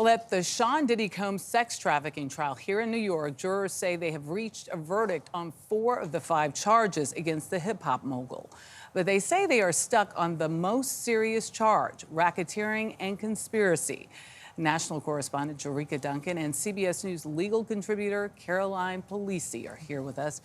Well, at the Sean Diddy Combs sex trafficking trial here in New York, jurors say they have reached a verdict on 4 of the 5 charges against the hip-hop mogul. But they say they are stuck on the most serious charge, racketeering and conspiracy. National correspondent Jurika Duncan and CBS News legal contributor Caroline Polisi are here with us.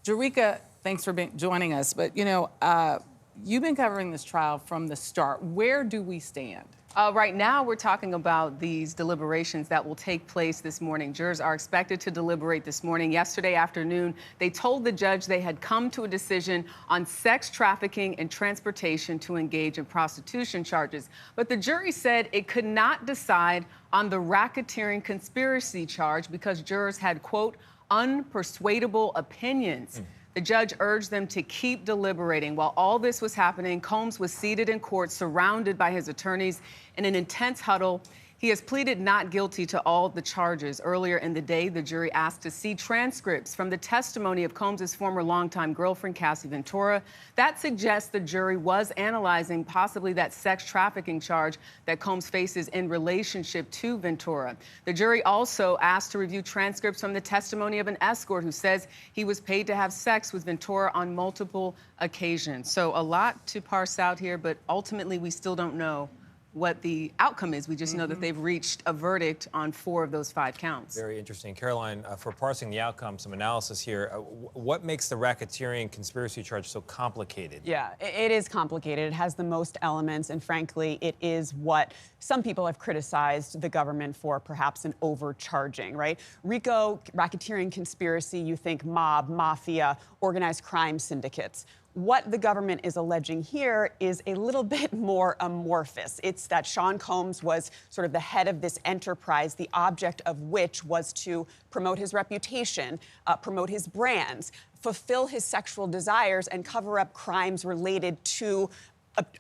Jurika, thanks for joining us. But, you've been covering this trial from the start. Where do we stand? Right now, we're talking about these deliberations that will take place this morning. Jurors are expected to deliberate this morning. Yesterday afternoon, they told the judge they had come to a decision on sex trafficking and transportation to engage in prostitution charges. But the jury said it could not decide on the racketeering conspiracy charge because jurors had, quote, unpersuadable opinions. The judge urged them to keep deliberating. While all this was happening, Combs was seated in court, surrounded by his attorneys in an intense huddle. He has pleaded not guilty to all the charges. Earlier in the day, the jury asked to see transcripts from the testimony of Combs' former longtime girlfriend, Cassie Ventura. That suggests the jury was analyzing possibly that sex trafficking charge that Combs faces in relationship to Ventura. The jury also asked to review transcripts from the testimony of an escort who says he was paid to have sex with Ventura on multiple occasions. So a lot to parse out here, but ultimately we still don't know what the outcome is. We just know that they've reached a verdict on 4 of those 5 counts. Very interesting. Caroline, for parsing the outcome, some analysis here. What makes the racketeering conspiracy charge so complicated? Yeah, it is complicated. It has the most elements, and frankly, it is what some people have criticized the government for, perhaps an overcharging, right? RICO, racketeering conspiracy, you think mob, mafia, organized crime syndicates. What the government is alleging here is a little bit more amorphous. It's that Sean Combs was sort of the head of this enterprise, the object of which was to promote his reputation, promote his brands, fulfill his sexual desires, and cover up crimes related to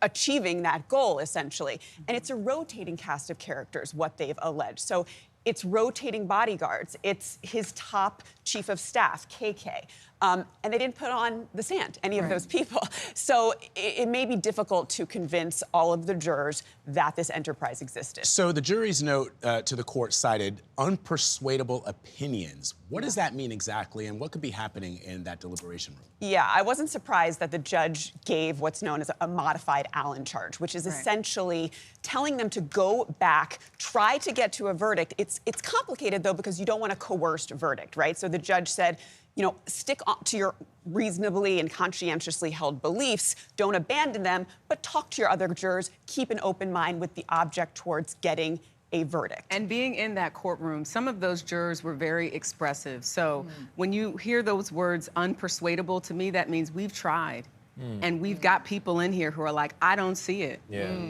achieving that goal, essentially. And it's a rotating cast of characters, what they've alleged. So it's rotating bodyguards. It's his top chief of staff, KK. And they didn't put on the sand, any of those people. So it may be difficult to convince all of the jurors that this enterprise existed. So the jury's note to the court cited unpersuadable opinions. What does that mean exactly, and what could be happening in that deliberation room? Yeah, I wasn't surprised that the judge gave what's known as a modified Allen charge, which is essentially telling them to go back, try to get to a verdict. It's complicated, though, because you don't want a coerced verdict, right? So the judge said, stick to your reasonably and conscientiously held beliefs, don't abandon them, but talk to your other jurors, keep an open mind with the object towards getting a verdict. And being in that courtroom, some of those jurors were very expressive. So when you hear those words unpersuadable, to me that means we've tried. And we've got people in here who are like, I don't see it.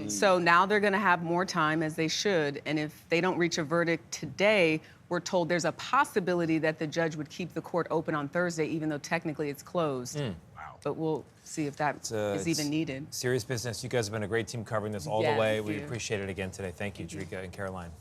So now they're gonna have more time, as they should, and if they don't reach a verdict today, we're told there's a possibility that the judge would keep the court open on Thursday, even though technically it's closed. Wow. But we'll see if that is even needed. Serious business. You guys have been a great team covering this all the way. We appreciate it again today. Thank you, Jurika and Caroline.